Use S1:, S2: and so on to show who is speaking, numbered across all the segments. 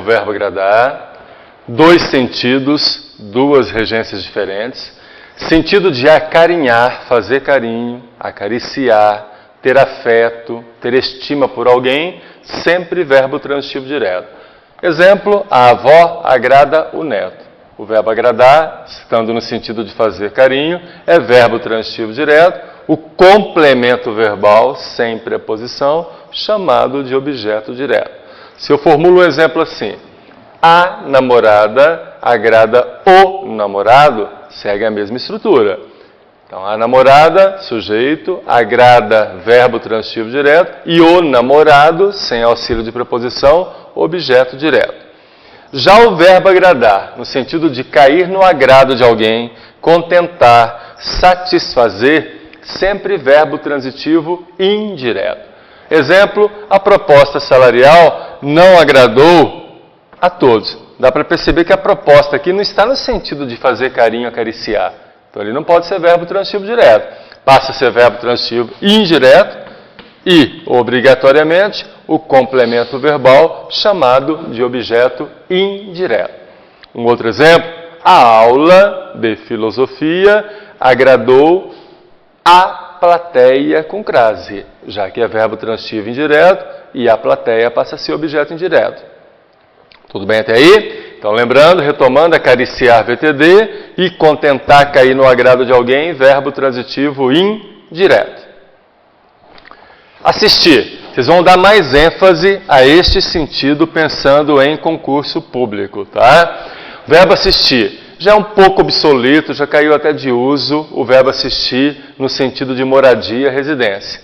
S1: verbo agradar, dois sentidos, duas regências diferentes. Sentido de acarinhar, fazer carinho, acariciar, ter afeto, ter estima por alguém, sempre verbo transitivo direto. Exemplo, a avó agrada o neto. O verbo agradar, estando no sentido de fazer carinho, é verbo transitivo direto. O complemento verbal, sem preposição, chamado de objeto direto. Se eu formulo um exemplo assim, a namorada agrada o namorado, segue a mesma estrutura. Então, a namorada, sujeito, agrada, verbo transitivo direto, e o namorado, sem auxílio de preposição, objeto direto. Já o verbo agradar, no sentido de cair no agrado de alguém, contentar, satisfazer, sempre verbo transitivo indireto. Exemplo, a proposta salarial não agradou a todos. Dá para perceber que a proposta aqui não está no sentido de fazer carinho, acariciar. Então, ele não pode ser verbo transitivo direto. Passa a ser verbo transitivo indireto e, obrigatoriamente, o complemento verbal chamado de objeto indireto. Um outro exemplo, a aula de filosofia agradou a plateia com crase, já que é verbo transitivo indireto e a plateia passa a ser objeto indireto. Tudo bem até aí? Então, lembrando, retomando, acariciar VTD e contentar, cair no agrado de alguém, verbo transitivo indireto. Assistir. Vocês vão dar mais ênfase a este sentido pensando em concurso público, tá? O verbo assistir já é um pouco obsoleto, já caiu até de uso o verbo assistir no sentido de moradia, residência.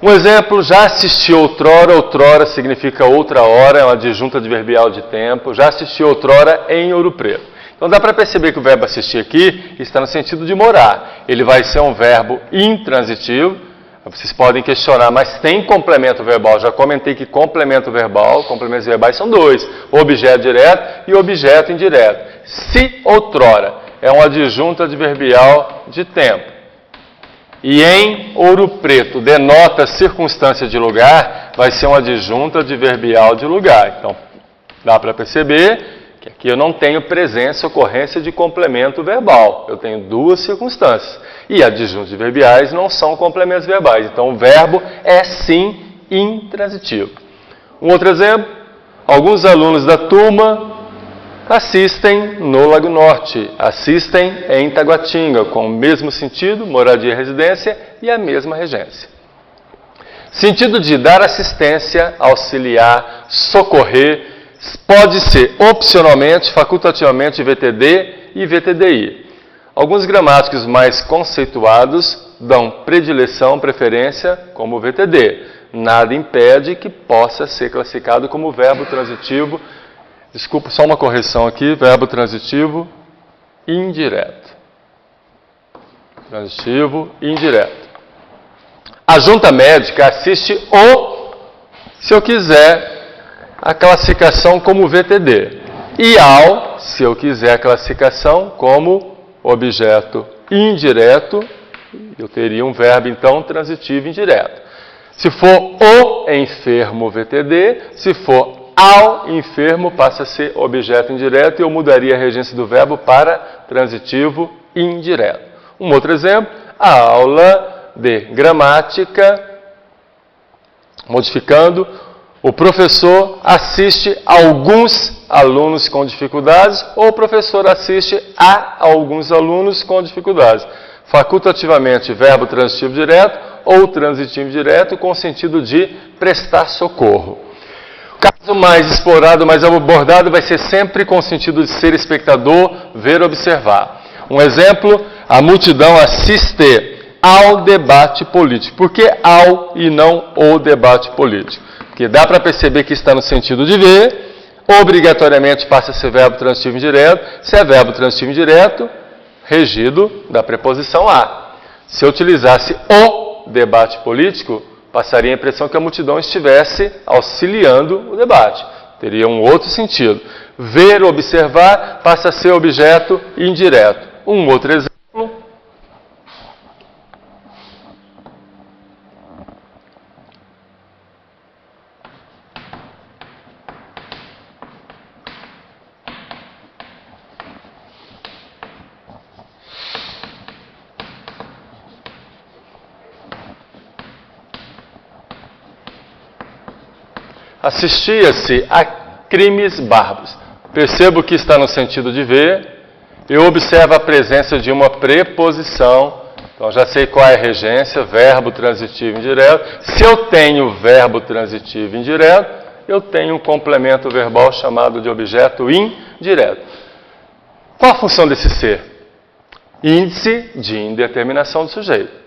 S1: Um exemplo, já assisti outrora, outrora significa outra hora, é uma adjunta adverbial de tempo, já assisti outrora em Ouro Preto. Então dá para perceber que o verbo assistir aqui está no sentido de morar. Ele vai ser um verbo intransitivo. Vocês podem questionar, mas tem complemento verbal. Já comentei que complemento verbal, complementos verbais são dois, objeto direto e objeto indireto. Se outrora é um adjunto adverbial de tempo, e em Ouro Preto denota circunstância de lugar, vai ser um adjunto adverbial de lugar. Então, dá para perceber que aqui eu não tenho presença, ocorrência de complemento verbal. Eu tenho duas circunstâncias. E adjuntos adverbiais não são complementos verbais. Então, o verbo é sim intransitivo. Um outro exemplo, alguns alunos da turma assistem no Lago Norte, assistem em Taguatinga, com o mesmo sentido, moradia e residência, e a mesma regência. Sentido de dar assistência, auxiliar, socorrer, pode ser opcionalmente, facultativamente VTD e VTDI. Alguns gramáticos mais conceituados dão predileção, preferência como VTD. Nada impede que possa ser classificado como verbo transitivo. Desculpa, só uma correção aqui, verbo transitivo indireto. Transitivo indireto. A junta médica assiste o, se eu quiser, a classificação como VTD. E ao, se eu quiser a classificação como objeto indireto, eu teria um verbo, então, transitivo indireto. Se for o enfermo, VTD. Se for ao enfermo, passa a ser objeto indireto e eu mudaria a regência do verbo para transitivo indireto. Um outro exemplo, a aula de gramática, modificando, o professor assiste a alguns alunos com dificuldades ou o professor assiste a alguns alunos com dificuldades. Facultativamente, verbo transitivo direto ou transitivo direto com o sentido de prestar socorro. O caso mais explorado, mais abordado, vai ser sempre com o sentido de ser espectador, ver, observar. Um exemplo, a multidão assiste ao debate político. Por que ao e não o debate político? Porque dá para perceber que está no sentido de ver, obrigatoriamente passa a ser verbo transitivo indireto. Se é verbo transitivo indireto, regido da preposição a. Se eu utilizasse o debate político, passaria a impressão que a multidão estivesse auxiliando o debate. Teria um outro sentido. Ver, observar, passa a ser objeto indireto. Um outro exemplo. assistia-se a crimes bárbaros. Percebo que está no sentido de ver. Eu observo a presença de uma preposição. Então, já sei qual é a regência, verbo transitivo indireto. Se eu tenho verbo transitivo indireto, eu tenho um complemento verbal chamado de objeto indireto. Qual a função desse ser? Índice de indeterminação do sujeito.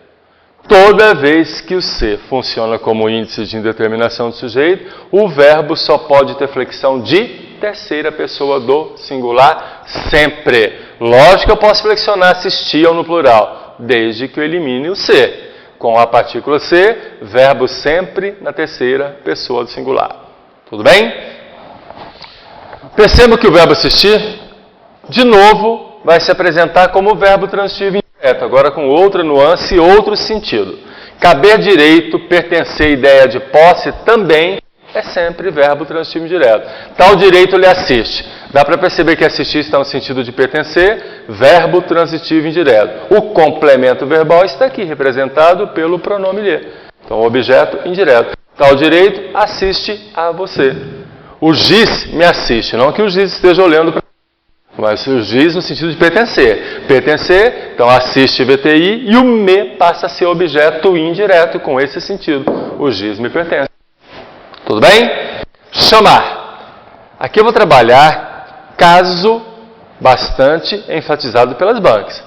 S1: Toda vez que o ser funciona como índice de indeterminação do sujeito, o verbo só pode ter flexão de terceira pessoa do singular, sempre. Lógico que eu posso flexionar assistiam no plural, desde que eu elimine o ser. Com a partícula ser, verbo sempre na terceira pessoa do singular. Tudo bem? Perceba que o verbo assistir, de novo, vai se apresentar como verbo transitivo indireto, agora com outra nuance e outro sentido. Caber direito, pertencer à ideia de posse também é sempre verbo transitivo indireto. Tal direito lhe assiste. Dá para perceber que assistir está no sentido de pertencer, verbo transitivo indireto. O complemento verbal está aqui, representado pelo pronome lhe. Então, objeto indireto. Tal direito assiste a você. O giz me assiste, não que o giz esteja olhando para mim, mas o giz no sentido de pertencer. Pertencer, então assiste VTI, e o me passa a ser objeto indireto com esse sentido. O giz me pertence. Tudo bem? Chamar. Aqui eu vou trabalhar caso bastante enfatizado pelas bancas.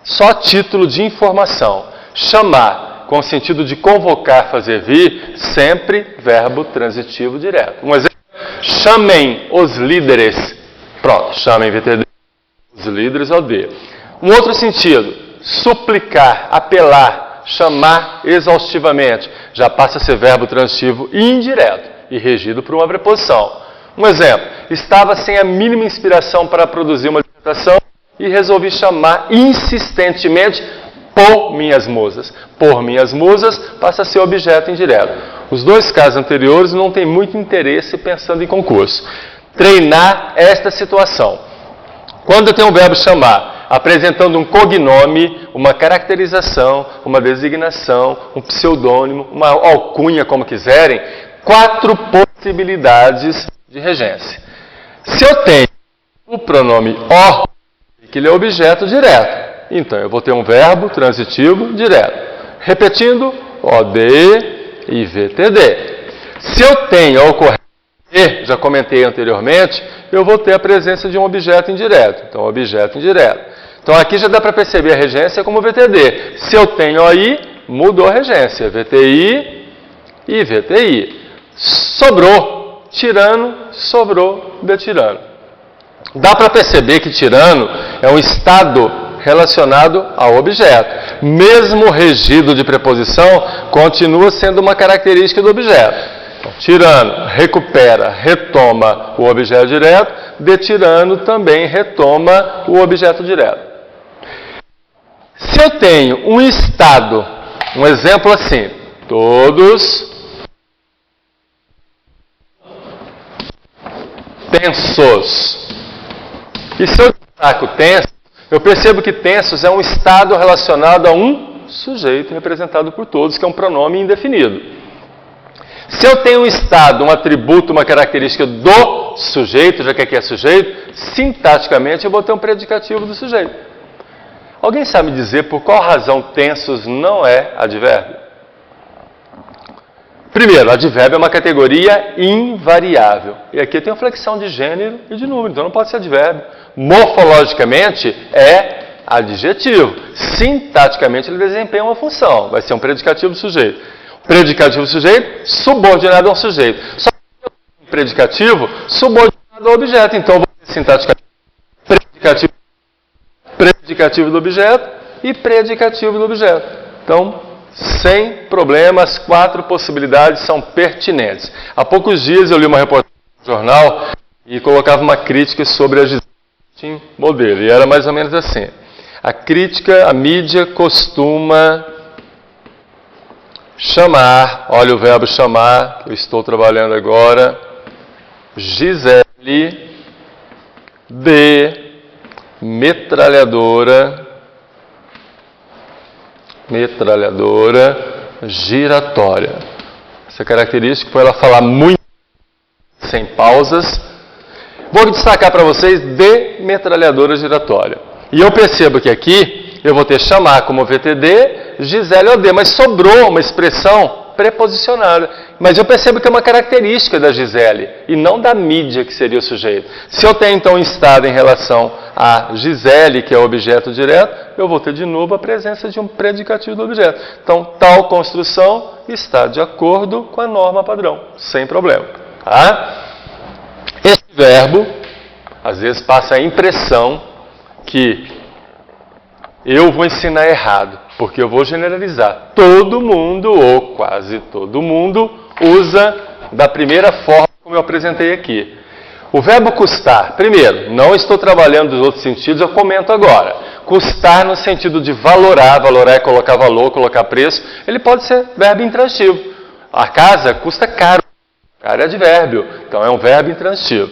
S1: Só título de informação. Chamar, com o sentido de convocar, fazer vir, sempre verbo transitivo direto. Um exemplo. Chamem os líderes. Pronto, chamem VTD. Os líderes OD. Um outro sentido. Suplicar, apelar, chamar exaustivamente. Já passa a ser verbo transitivo indireto e regido por uma preposição. Um exemplo. Estava sem a mínima inspiração para produzir uma dissertação e resolvi chamar insistentemente por minhas musas. Por minhas musas passa a ser objeto indireto. Os dois casos anteriores não têm muito interesse pensando em concurso. Treinar esta situação. Quando eu tenho o verbo chamar, apresentando um cognome, uma caracterização, uma designação, um pseudônimo, uma alcunha, como quiserem, 4 possibilidades de regência. Se eu tenho o pronome o, que ele é objeto direto, então eu vou ter um verbo transitivo direto. Repetindo, OD e VTD. Se eu tenho a ocorrência e, já comentei anteriormente, eu vou ter a presença de um objeto indireto. Então, objeto indireto. Então, aqui já dá para perceber a regência como VTD. Se eu tenho aí, mudou a regência. VTI e VTI. Sobrou tirano, sobrou de tirano. Dá para perceber que tirano é um estado relacionado ao objeto. Mesmo regido de preposição, continua sendo uma característica do objeto. Então, tirano recupera, retoma o objeto direto, de tirano também retoma o objeto direto. Se eu tenho um estado, um exemplo assim, todos tensos. E se eu destaco tenso, eu percebo que tensos é um estado relacionado a um sujeito representado por todos, que é um pronome indefinido. Se eu tenho um estado, um atributo, uma característica do sujeito, já que aqui é sujeito, sintaticamente eu vou ter um predicativo do sujeito. Alguém sabe dizer por qual razão tensos não é advérbio? Primeiro, advérbio é uma categoria invariável. E aqui eu tenho flexão de gênero e de número, então não pode ser advérbio. Morfologicamente é adjetivo. Sintaticamente ele desempenha uma função. Vai ser um predicativo do sujeito. Predicativo do sujeito subordinado ao sujeito. Só que um predicativo subordinado ao objeto. Então eu vou ter sintaticamente predicativo do objeto e predicativo do objeto. Então, sem problemas, 4 possibilidades são pertinentes. Há poucos dias eu li uma reportagem no jornal e colocava uma crítica sobre a Gisele modelo. E era mais ou menos assim. A crítica, a mídia costuma chamar, olha o verbo chamar, que eu estou trabalhando agora, Gisele de metralhadora giratória. Essa característica foi ela falar muito sem pausas. Vou destacar para vocês de metralhadora giratória. E eu percebo que aqui eu vou ter chamar como VTD, Gisele OD, mas sobrou uma expressão preposicionada. Mas eu percebo que é uma característica da Gisele e não da mídia que seria o sujeito. Se eu tenho então instado em relação a Gisele, que é o objeto direto, eu vou ter de novo a presença de um predicativo do objeto. Então, tal construção está de acordo com a norma padrão, sem problema. Tá? Esse verbo, às vezes, passa a impressão que eu vou ensinar errado, porque eu vou generalizar. Todo mundo, ou quase todo mundo, usa da primeira forma como eu apresentei aqui. O verbo custar, primeiro, não estou trabalhando os outros sentidos, eu comento agora. Custar no sentido de valorar, valorar é colocar valor, colocar preço, ele pode ser verbo intransitivo. A casa custa caro, caro é advérbio, então é um verbo intransitivo.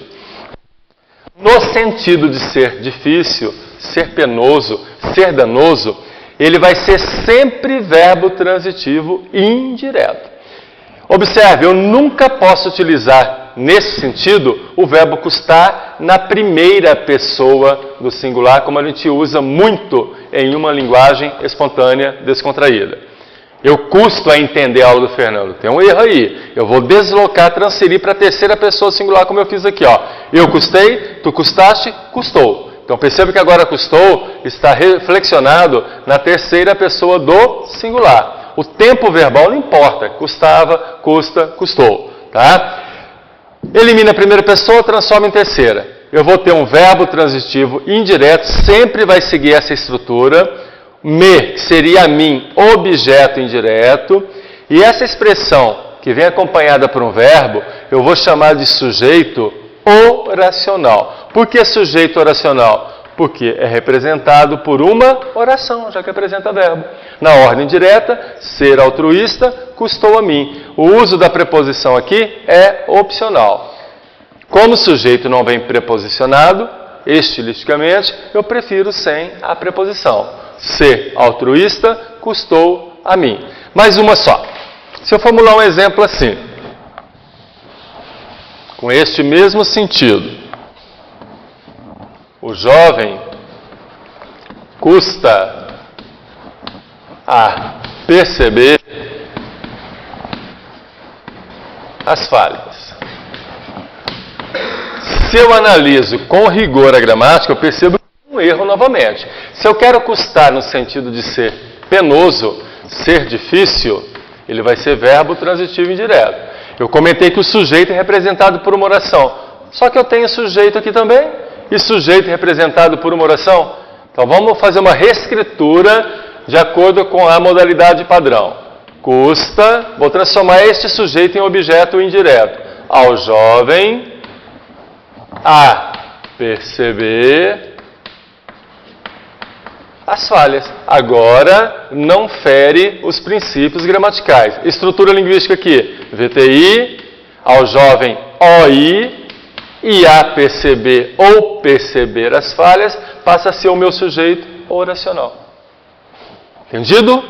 S1: No sentido de ser difícil, ser penoso, ser danoso, ele vai ser sempre verbo transitivo indireto. Observe, eu nunca posso utilizar, nesse sentido, o verbo custar na primeira pessoa do singular, como a gente usa muito em uma linguagem espontânea descontraída. Eu custo a entender a aula do Fernando. Tem um erro aí. Eu vou deslocar, transferir para a terceira pessoa singular, como eu fiz aqui. Ó. Eu custei, tu custaste, custou. Então perceba que agora custou está reflexionado na terceira pessoa do singular. O tempo verbal não importa. Custava, custa, custou. Tá? Elimina a primeira pessoa, transforma em terceira. Eu vou ter um verbo transitivo indireto, sempre vai seguir essa estrutura. Me, que seria a mim, objeto indireto. E essa expressão, que vem acompanhada por um verbo, eu vou chamar de sujeito oracional. Por que sujeito oracional? Porque é representado por uma oração, já que apresenta verbo. Na ordem direta, ser altruísta custou a mim. O uso da preposição aqui é opcional. Como o sujeito não vem preposicionado, estilisticamente, eu prefiro sem a preposição. Ser altruísta custou a mim. Mais uma só. Se eu formular um exemplo assim, com este mesmo sentido, o jovem custa a perceber as falhas. Se eu analiso com rigor a gramática, eu percebo um erro novamente. Se eu quero custar no sentido de ser penoso, ser difícil, ele vai ser verbo transitivo indireto. Eu comentei que o sujeito é representado por uma oração. Só que eu tenho sujeito aqui também, e sujeito representado por uma oração. Então vamos fazer uma reescritura de acordo com a modalidade padrão. Custa, vou transformar este sujeito em objeto indireto. Ao jovem a perceber as falhas. Agora, não fere os princípios gramaticais. Estrutura linguística aqui. VTI, ao jovem OI, e a perceber ou perceber as falhas, passa a ser o meu sujeito oracional. Entendido?